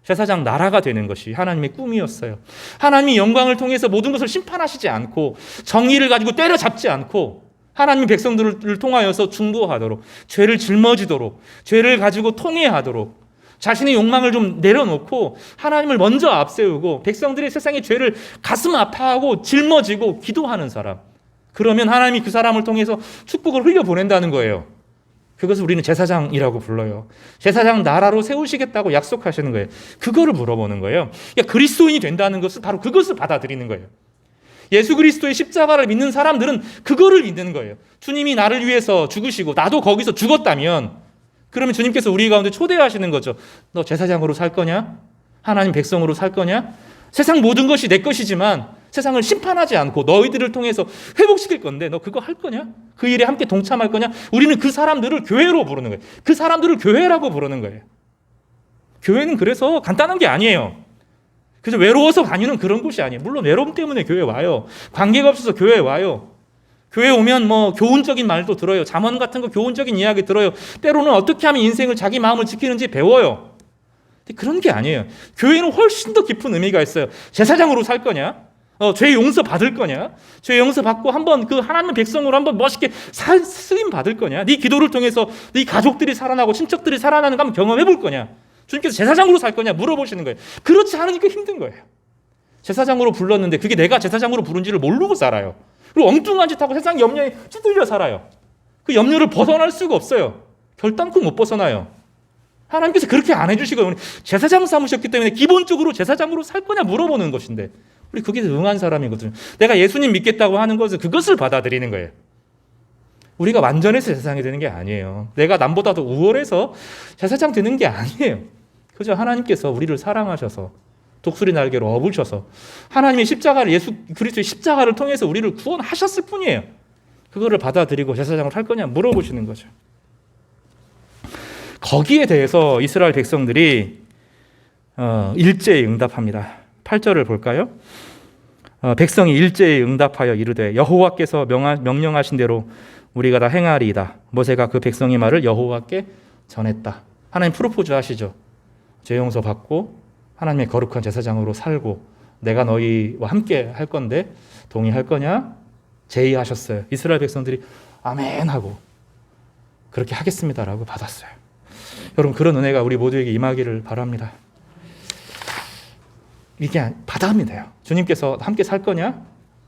제사장 나라가 되는 것이 하나님의 꿈이었어요. 하나님의 영광을 통해서 모든 것을 심판하시지 않고 정의를 가지고 때려잡지 않고 하나님의 백성들을 통하여서 중보하도록, 죄를 짊어지도록, 죄를 가지고 통회하도록, 자신의 욕망을 좀 내려놓고 하나님을 먼저 앞세우고 백성들의 세상의 죄를 가슴 아파하고 짊어지고 기도하는 사람, 그러면 하나님이 그 사람을 통해서 축복을 흘려보낸다는 거예요. 그것을 우리는 제사장이라고 불러요. 제사장 나라로 세우시겠다고 약속하시는 거예요. 그거를 물어보는 거예요. 그러니까 그리스도인이 된다는 것은 바로 그것을 받아들이는 거예요. 예수 그리스도의 십자가를 믿는 사람들은 그거를 믿는 거예요. 주님이 나를 위해서 죽으시고 나도 거기서 죽었다면, 그러면 주님께서 우리 가운데 초대하시는 거죠. 너 제사장으로 살 거냐? 하나님 백성으로 살 거냐? 세상 모든 것이 내 것이지만 세상을 심판하지 않고 너희들을 통해서 회복시킬 건데 너 그거 할 거냐? 그 일에 함께 동참할 거냐? 우리는 그 사람들을 교회로 부르는 거예요. 그 사람들을 교회라고 부르는 거예요. 교회는 그래서 간단한 게 아니에요. 그래서 외로워서 다니는 그런 곳이 아니에요. 물론 외로움 때문에 교회 와요. 관계가 없어서 교회 와요. 교회 오면 교훈적인 말도 들어요. 잠언 같은 거 교훈적인 이야기 들어요. 때로는 어떻게 하면 인생을, 자기 마음을 지키는지 배워요. 근데 그런 게 아니에요. 교회는 훨씬 더 깊은 의미가 있어요. 제사장으로 살 거냐? 죄 용서 받을 거냐? 죄 용서 받고 한번 그 하나님의 백성으로 한번 멋있게 쓰임 받을 거냐? 네 기도를 통해서 네 가족들이 살아나고 친척들이 살아나는 거 한번 경험해 볼 거냐? 주님께서 제사장으로 살 거냐 물어보시는 거예요. 그렇지 않으니까 힘든 거예요. 제사장으로 불렀는데 그게 내가 제사장으로 부른지를 모르고 살아요. 그리고 엉뚱한 짓 하고 세상 염려에 찌들려 살아요. 그 염려를 벗어날 수가 없어요. 결단코 못 벗어나요. 하나님께서 그렇게 안 해주시고 제사장 삼으셨기 때문에 기본적으로 제사장으로 살 거냐 물어보는 것인데, 우리 그게 응한 사람이거든요. 내가 예수님 믿겠다고 하는 것은 그것을 받아들이는 거예요. 우리가 완전해서 제사장이 되는 게 아니에요. 내가 남보다 더 우월해서 제사장 되는 게 아니에요. 그저 하나님께서 우리를 사랑하셔서 독수리 날개로 업으셔서 하나님의 십자가를, 예수 그리스도의 십자가를 통해서 우리를 구원하셨을 뿐이에요. 그거를 받아들이고 제사장을 할 거냐 물어보시는 거죠. 거기에 대해서 이스라엘 백성들이 일제히 응답합니다. 8절을 볼까요? 백성이 일제히 응답하여 이르되 여호와께서 명령하신 대로 우리가 다 행하리이다. 모세가 그 백성의 말을 여호와께 전했다. 하나님 프로포즈 하시죠. 죄 용서 받고 하나님의 거룩한 제사장으로 살고 내가 너희와 함께 할 건데 동의할 거냐? 제의하셨어요. 이스라엘 백성들이 아멘 하고 그렇게 하겠습니다라고 받았어요. 여러분 그런 은혜가 우리 모두에게 임하기를 바랍니다. 이게 받아하면 돼요. 주님께서 함께 살 거냐?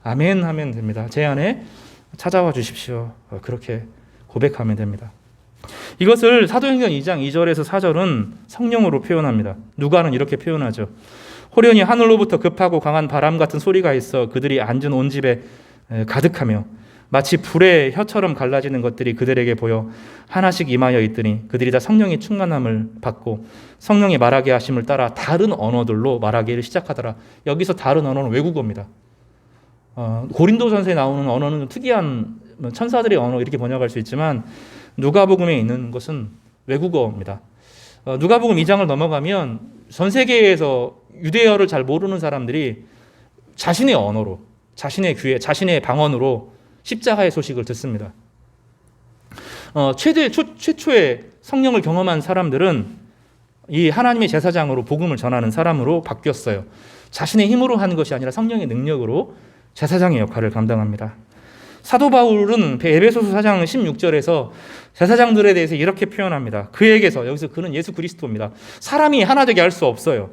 아멘 하면 됩니다. 제 안에 찾아와 주십시오. 그렇게 고백하면 됩니다. 이것을 사도행전 2장 2절에서 4절은 성령으로 표현합니다. 누가는 이렇게 표현하죠. 호련히 하늘로부터 급하고 강한 바람 같은 소리가 있어 그들이 앉은 온 집에 가득하며 마치 불의 혀처럼 갈라지는 것들이 그들에게 보여 하나씩 임하여 있더니 그들이 다 성령의 충만함을 받고 성령이 말하게 하심을 따라 다른 언어들로 말하기를 시작하더라. 여기서 다른 언어는 외국어입니다. 고린도전서에 나오는 언어는 특이한 천사들의 언어 이렇게 번역할 수 있지만 누가복음에 있는 것은 외국어입니다. 누가복음 2장을 넘어가면 전 세계에서 유대어를 잘 모르는 사람들이 자신의 언어로, 자신의 귀에, 자신의 방언으로 십자가의 소식을 듣습니다. 최초의 성령을 경험한 사람들은 이 하나님의 제사장으로 복음을 전하는 사람으로 바뀌었어요. 자신의 힘으로 하는 것이 아니라 성령의 능력으로 제사장의 역할을 감당합니다. 사도 바울은 에베소서 4장 16절에서 제사장들에 대해서 이렇게 표현합니다. 그에게서, 여기서 그는 예수 그리스도입니다. 사람이 하나 되게 할 수 없어요.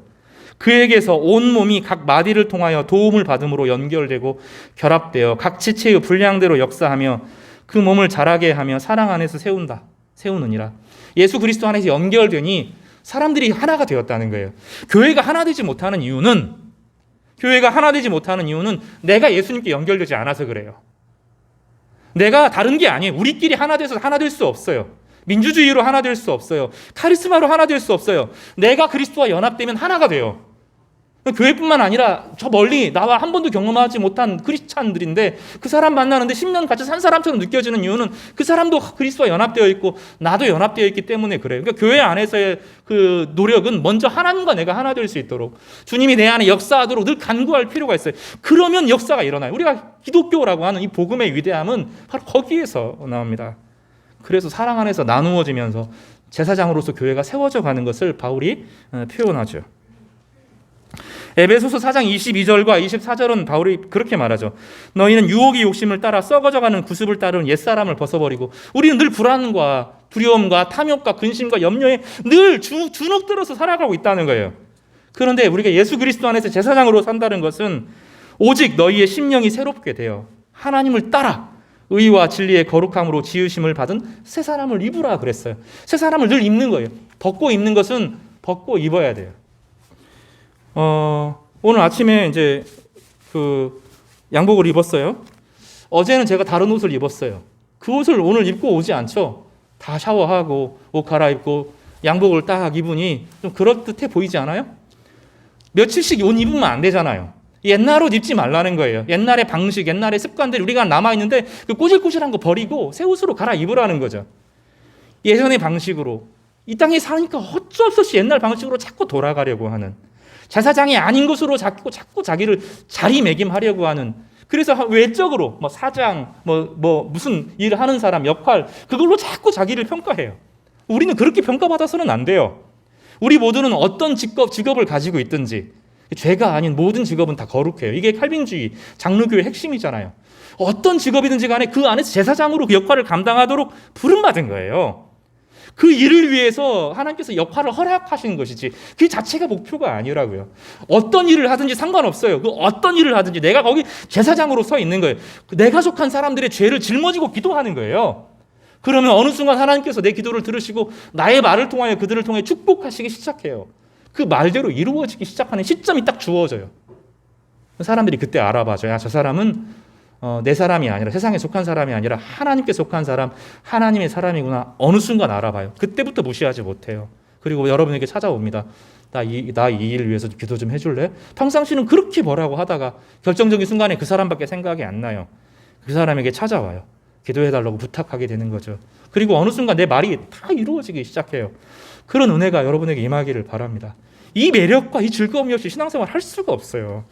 그에게서 온 몸이 각 마디를 통하여 도움을 받음으로 연결되고 결합되어 각 지체의 분량대로 역사하며 그 몸을 자라게 하며 사랑 안에서 세우느니라. 예수 그리스도 안에서 연결되니 사람들이 하나가 되었다는 거예요. 교회가 하나 되지 못하는 이유는 내가 예수님께 연결되지 않아서 그래요. 내가 다른 게 아니에요. 우리끼리 하나 돼서 하나 될 수 없어요. 민주주의로 하나 될 수 없어요. 카리스마로 하나 될 수 없어요. 내가 그리스도와 연합되면 하나가 돼요. 교회뿐만 아니라 저 멀리 나와 한 번도 경험하지 못한 크리스찬들인데 그 사람 만나는데 10년 같이 산 사람처럼 느껴지는 이유는 그 사람도 그리스도와 연합되어 있고 나도 연합되어 있기 때문에 그래요. 그러니까 교회 안에서의 그 노력은 먼저 하나님과 내가 하나 될 수 있도록 주님이 내 안에 역사하도록 늘 간구할 필요가 있어요. 그러면 역사가 일어나요. 우리가 기독교라고 하는 이 복음의 위대함은 바로 거기에서 나옵니다. 그래서 사랑 안에서 나누어지면서 제사장으로서 교회가 세워져 가는 것을 바울이 표현하죠. 에베소서 4장 22절과 24절은 바울이 그렇게 말하죠. 너희는 유혹의 욕심을 따라 썩어져가는 구습을 따르는 옛사람을 벗어버리고 우리는 늘 불안과 두려움과 탐욕과 근심과 염려에 늘 주눅들어서 살아가고 있다는 거예요. 그런데 우리가 예수 그리스도 안에서 제사장으로 산다는 것은 오직 너희의 심령이 새롭게 되어 하나님을 따라 의와 진리의 거룩함으로 지으심을 받은 새 사람을 입으라 그랬어요. 새 사람을 늘 입는 거예요. 벗고 입는 것은 벗고 입어야 돼요. 오늘 아침에 이제 그 양복을 입었어요. 어제는 제가 다른 옷을 입었어요. 그 옷을 오늘 입고 오지 않죠. 다 샤워하고 옷 갈아입고 양복을 딱 입으니 좀 그럴듯해 보이지 않아요? 며칠씩 옷 입으면 안 되잖아요. 옛날 옷 입지 말라는 거예요. 옛날의 방식, 옛날의 습관들이 우리가 남아있는데 그 꼬질꼬질한 거 버리고 새 옷으로 갈아입으라는 거죠. 예전의 방식으로 이 땅에 사니까 어쩔 수 없이 옛날 방식으로 자꾸 돌아가려고 하는 제사장이 아닌 것으로 자꾸 자기를 자리매김하려고 하는 그래서 외적으로 뭐 사장 무슨 일을 하는 사람 역할 그걸로 자꾸 자기를 평가해요. 우리는 그렇게 평가받아서는 안 돼요. 우리 모두는 어떤 직업을 가지고 있든지 죄가 아닌 모든 직업은 다 거룩해요. 이게 칼빈주의 장로교의 핵심이잖아요. 어떤 직업이든지 간에 그 안에서 제사장으로 그 역할을 감당하도록 부름받은 거예요. 그 일을 위해서 하나님께서 역할을 허락하시는 것이지 그 자체가 목표가 아니라고요. 어떤 일을 하든지 상관없어요. 그 어떤 일을 하든지 내가 거기 제사장으로 서 있는 거예요. 내가 속한 사람들의 죄를 짊어지고 기도하는 거예요. 그러면 어느 순간 하나님께서 내 기도를 들으시고 나의 말을 통하여 그들을 통해 축복하시기 시작해요. 그 말대로 이루어지기 시작하는 시점이 딱 주어져요. 사람들이 그때 알아봐줘요. 야, 저 사람은 내 사람이 아니라 세상에 속한 사람이 아니라 하나님께 속한 사람, 하나님의 사람이구나. 어느 순간 알아봐요. 그때부터 무시하지 못해요. 그리고 여러분에게 찾아옵니다. 나 이 일 위해서 기도 좀 해줄래? 평상시는 그렇게 뭐라고 하다가 결정적인 순간에 그 사람밖에 생각이 안 나요. 그 사람에게 찾아와요. 기도해달라고 부탁하게 되는 거죠. 그리고 어느 순간 내 말이 다 이루어지기 시작해요. 그런 은혜가 여러분에게 임하기를 바랍니다. 이 매력과 이 즐거움이 없이 신앙생활 할 수가 없어요.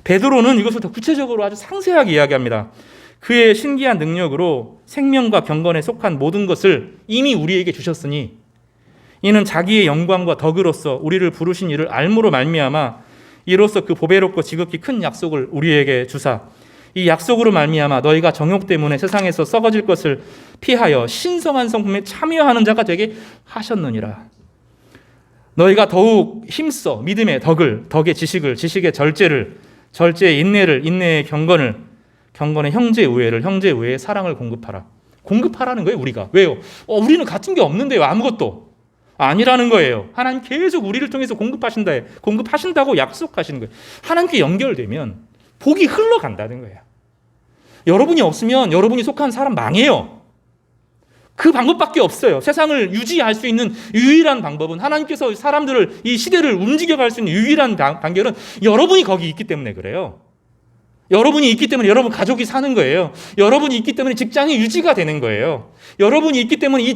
베드로는 이것을 더 구체적으로 아주 상세하게 이야기합니다. 그의 신기한 능력으로 생명과 경건에 속한 모든 것을 이미 우리에게 주셨으니 이는 자기의 영광과 덕으로서 우리를 부르신 이를 알므로 말미암아 이로써 그 보배롭고 지극히 큰 약속을 우리에게 주사 이 약속으로 말미암아 너희가 정욕 때문에 세상에서 썩어질 것을 피하여 신성한 성품에 참여하는 자가 되게 하셨느니라. 너희가 더욱 힘써 믿음의 덕을, 덕의 지식을, 지식의 절제를, 절제의 인내를, 인내의 경건을, 경건의 형제의 우애를, 형제의 우애의 사랑을 공급하라. 공급하라는 거예요, 우리가. 왜요? 우리는 같은 게 없는데요, 아무것도. 아니라는 거예요. 하나님 계속 우리를 통해서 공급하신다고 약속하시는 거예요. 하나님께 연결되면 복이 흘러간다는 거예요. 여러분이 없으면 여러분이 속한 사람 망해요. 그 방법밖에 없어요. 세상을 유지할 수 있는 유일한 방법은 하나님께서 사람들을 이 시대를 움직여갈 수 있는 유일한 단결은 여러분이 거기 있기 때문에 그래요. 여러분이 있기 때문에 여러분 가족이 사는 거예요. 여러분이 있기 때문에 직장이 유지가 되는 거예요. 여러분이 있기 때문에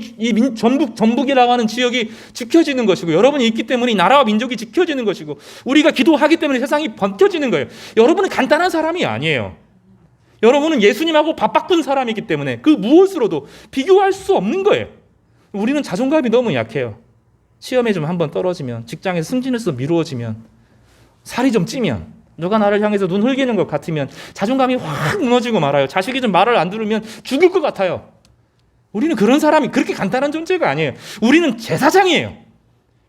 전북이라고 하는 지역이 지켜지는 것이고 여러분이 있기 때문에 이 나라와 민족이 지켜지는 것이고 우리가 기도하기 때문에 세상이 버텨지는 거예요. 여러분은 간단한 사람이 아니에요. 여러분은 예수님하고 바쁜 사람이기 때문에 그 무엇으로도 비교할 수 없는 거예요. 우리는 자존감이 너무 약해요. 시험에 좀 한번 떨어지면 직장에서 승진해서 미루어지면 살이 좀 찌면 누가 나를 향해서 눈 흘기는 것 같으면 자존감이 확 무너지고 말아요. 자식이 좀 말을 안 들으면 죽을 것 같아요. 우리는 그런 사람이 그렇게 간단한 존재가 아니에요. 우리는 제사장이에요.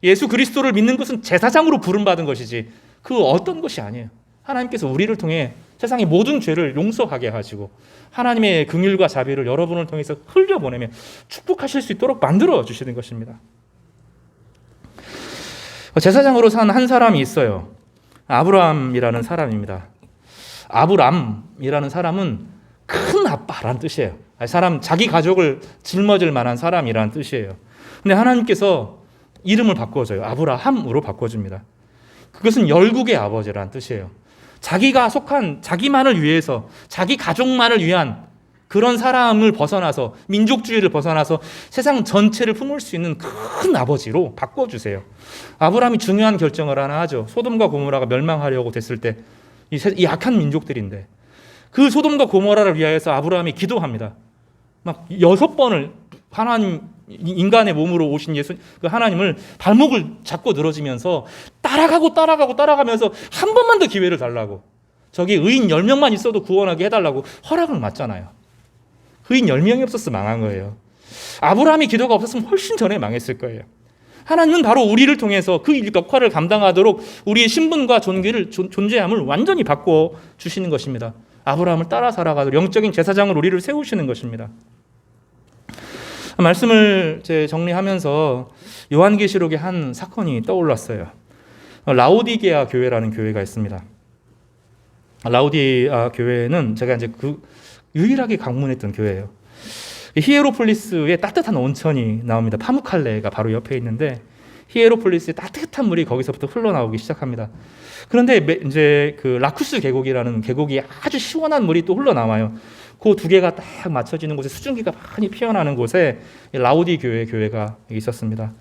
예수 그리스도를 믿는 것은 제사장으로 부름받은 것이지 그 어떤 것이 아니에요. 하나님께서 우리를 통해 세상의 모든 죄를 용서하게 하시고 하나님의 긍휼과 자비를 여러분을 통해서 흘려보내며 축복하실 수 있도록 만들어 주시는 것입니다. 제사장으로 산 한 사람이 있어요. 아브람이라는 사람입니다. 아브람이라는 사람은 큰 아빠라는 뜻이에요. 사람 자기 가족을 짊어질 만한 사람이라는 뜻이에요. 근데 하나님께서 이름을 바꿔줘요. 아브라함으로 바꿔줍니다. 그것은 열국의 아버지라는 뜻이에요. 자기가 속한 자기만을 위해서 자기 가족만을 위한 그런 사람을 벗어나서 민족주의를 벗어나서 세상 전체를 품을 수 있는 큰 아버지로 바꿔주세요. 아브라함이 중요한 결정을 하나 하죠. 소돔과 고모라가 멸망하려고 됐을 때 이 약한 민족들인데 그 소돔과 고모라를 위하여서 아브라함이 기도합니다. 막 6번을 하나님 인간의 몸으로 오신 예수 그 하나님을 발목을 잡고 늘어지면서 따라가면서 한 번만 더 기회를 달라고. 저기 의인 10명만 있어도 구원하게 해달라고 허락을 맞잖아요. 의인 10명이 없었어 망한 거예요. 아브라함이 기도가 없었으면 훨씬 전에 망했을 거예요. 하나님은 바로 우리를 통해서 그 역할을 감당하도록 우리의 신분과 존재함을 완전히 바꿔 주시는 것입니다. 아브라함을 따라 살아가도록 영적인 제사장을 우리를 세우시는 것입니다. 말씀을 정리하면서 요한계시록의 한 사건이 떠올랐어요. 라오디게아 교회라는 교회가 있습니다. 라오디게아 교회는 제가 이제 유일하게 방문했던 교회예요. 히에로폴리스에 따뜻한 온천이 나옵니다. 파무칼레가 바로 옆에 있는데 히에로폴리스의 따뜻한 물이 거기서부터 흘러나오기 시작합니다. 그런데 이제 그 라쿠스 계곡이라는 계곡이 아주 시원한 물이 또 흘러나와요. 그 두 개가 딱 맞춰지는 곳에 수증기가 많이 피어나는 곳에 라오디 교회가 있었습니다.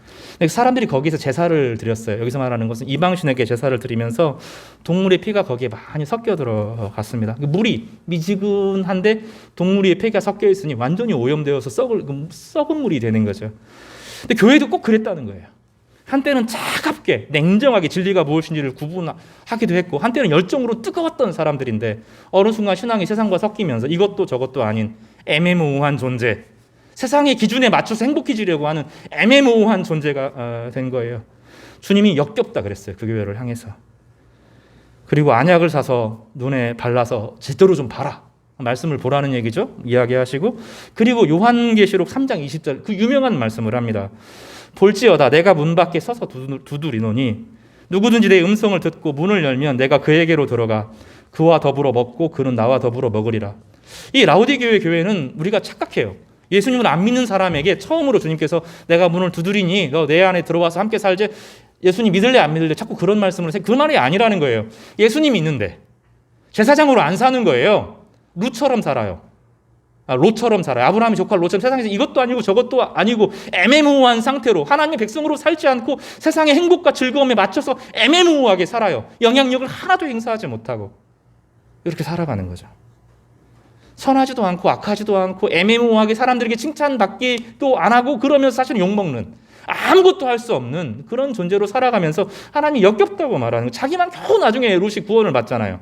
사람들이 거기서 제사를 드렸어요. 여기서 말하는 것은 이방신에게 제사를 드리면서 동물의 피가 거기에 많이 섞여 들어갔습니다. 물이 미지근한데 동물의 피가 섞여 있으니 완전히 오염되어서 썩은 물이 되는 거죠. 근데 교회도 꼭 그랬다는 거예요. 한때는 차갑게 냉정하게 진리가 무엇인지를 구분하기도 했고 한때는 열정으로 뜨거웠던 사람들인데 어느 순간 신앙이 세상과 섞이면서 이것도 저것도 아닌 애매모호한 존재, 세상의 기준에 맞춰서 행복해지려고 하는 애매모호한 존재가 된 거예요. 주님이 역겹다 그랬어요. 그 교회를 향해서. 그리고 안약을 사서 눈에 발라서 제대로 좀 봐라. 말씀을 보라는 얘기죠. 이야기하시고 그리고 요한계시록 3장 20절 그 유명한 말씀을 합니다. 볼지어다 내가 문 밖에 서서 두드리노니 누구든지 내 음성을 듣고 문을 열면 내가 그에게로 들어가 그와 더불어 먹고 그는 나와 더불어 먹으리라. 이 라오디게아 교회는 우리가 착각해요. 예수님을 안 믿는 사람에게 처음으로 주님께서 내가 문을 두드리니 너 내 안에 들어와서 함께 살지. 예수님 믿을래 안 믿을래 자꾸 그런 말씀을 해서 그 말이 아니라는 거예요. 예수님이 있는데 제사장으로 안 사는 거예요. 루처럼 살아요. 롯처럼 살아요. 아브라함이 조카 롯처럼 세상에서 이것도 아니고 저것도 아니고 애매모호한 상태로 하나님의 백성으로 살지 않고 세상의 행복과 즐거움에 맞춰서 애매모호하게 살아요. 영향력을 하나도 행사하지 못하고 이렇게 살아가는 거죠. 선하지도 않고 악하지도 않고 애매모호하게 사람들에게 칭찬받기도 안 하고 그러면서 사실 욕먹는, 아무것도 할 수 없는 그런 존재로 살아가면서 하나님이 역겹다고 말하는 거예요. 자기만 겨우 나중에 롯이 구원을 받잖아요.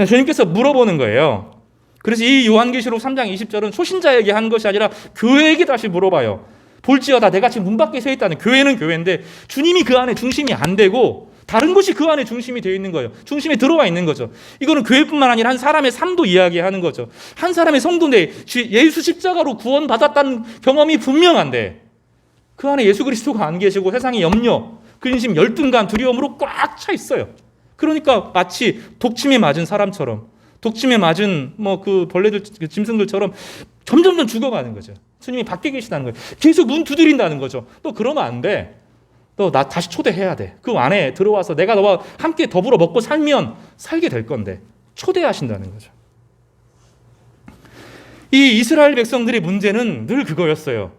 주님께서 물어보는 거예요. 그래서 이 요한계시록 3장 20절은 초신자에게 한 것이 아니라 교회에게 다시 물어봐요. 볼지어다 내가 지금 문 밖에 서 있다는, 교회는 교회인데 주님이 그 안에 중심이 안 되고 다른 것이 그 안에 중심이 되어 있는 거예요. 중심에 들어와 있는 거죠. 이거는 교회뿐만 아니라 한 사람의 삶도 이야기하는 거죠. 한 사람의 성도인데 예수 십자가로 구원받았다는 경험이 분명한데 그 안에 예수 그리스도가 안 계시고 세상의 염려, 근심, 열등감, 두려움으로 꽉 차 있어요. 그러니까 마치 독침에 맞은 사람처럼, 독침에 맞은 그 벌레들, 짐승들처럼 점점 죽어가는 거죠. 주님이 밖에 계시다는 거예요. 계속 문 두드린다는 거죠. 너 그러면 안 돼. 너 나 다시 초대해야 돼. 그 안에 들어와서 내가 너와 함께 더불어 먹고 살면 살게 될 건데 초대하신다는 거죠. 이 이스라엘 백성들의 문제는 늘 그거였어요.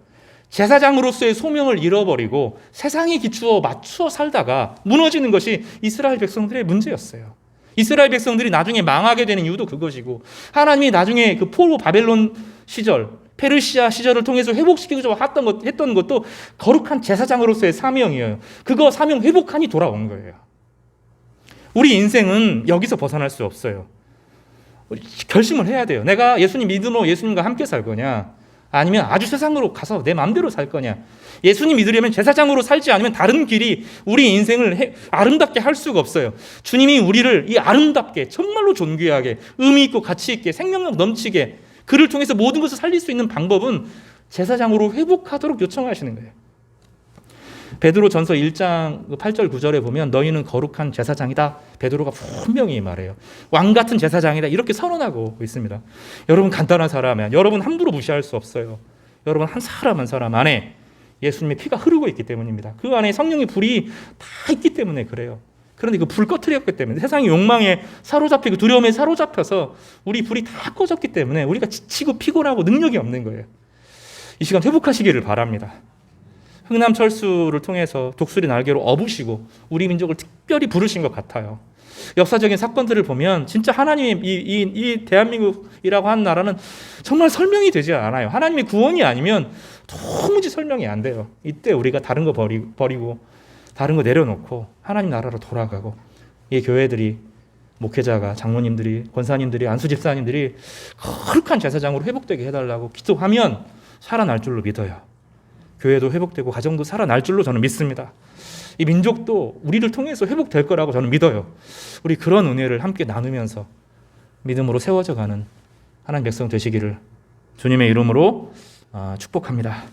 제사장으로서의 소명을 잃어버리고 세상에 기추어 맞추어 살다가 무너지는 것이 이스라엘 백성들의 문제였어요. 이스라엘 백성들이 나중에 망하게 되는 이유도 그것이고, 하나님이 나중에 그 포로 바벨론 시절, 페르시아 시절을 통해서 회복시키고자 했던 것도 거룩한 제사장으로서의 사명이에요. 그거 사명 회복하니 돌아온 거예요. 우리 인생은 여기서 벗어날 수 없어요. 결심을 해야 돼요. 내가 예수님 믿음으로 예수님과 함께 살 거냐, 아니면 아주 세상으로 가서 내 마음대로 살 거냐. 예수님 믿으려면 제사장으로 살지 않으면 다른 길이 우리 인생을 아름답게 할 수가 없어요. 주님이 우리를 이 아름답게, 정말로 존귀하게, 의미 있고 가치 있게, 생명력 넘치게, 그를 통해서 모든 것을 살릴 수 있는 방법은 제사장으로 회복하도록 요청하시는 거예요. 베드로전서 1장 8절 9절에 보면 너희는 거룩한 제사장이다. 베드로가 분명히 말해요. 왕 같은 제사장이다. 이렇게 선언하고 있습니다. 여러분 간단한 사람이야. 여러분 함부로 무시할 수 없어요. 여러분 한 사람 한 사람 안에 예수님의 피가 흐르고 있기 때문입니다. 그 안에 성령의 불이 다 있기 때문에 그래요. 그런데 그 불 꺼트렸기 때문에 세상의 욕망에 사로잡히고 두려움에 사로잡혀서 우리 불이 다 꺼졌기 때문에 우리가 지치고 피곤하고 능력이 없는 거예요. 이 시간 회복하시기를 바랍니다. 흥남철수를 통해서 독수리 날개로 업으시고 우리 민족을 특별히 부르신 것 같아요. 역사적인 사건들을 보면 진짜 하나님의 이 대한민국이라고 하는 나라는 정말 설명이 되지 않아요. 하나님의 구원이 아니면 도무지 설명이 안 돼요. 이때 우리가 다른 거 버리고 다른 거 내려놓고 하나님 나라로 돌아가고, 이 교회들이, 목회자가, 장로님들이, 권사님들이, 안수집사님들이 거룩한 제사장으로 회복되게 해달라고 기도하면 살아날 줄로 믿어요. 교회도 회복되고 가정도 살아날 줄로 저는 믿습니다. 이 민족도 우리를 통해서 회복될 거라고 저는 믿어요. 우리 그런 은혜를 함께 나누면서 믿음으로 세워져 가는 하나님 백성 되시기를 주님의 이름으로 축복합니다.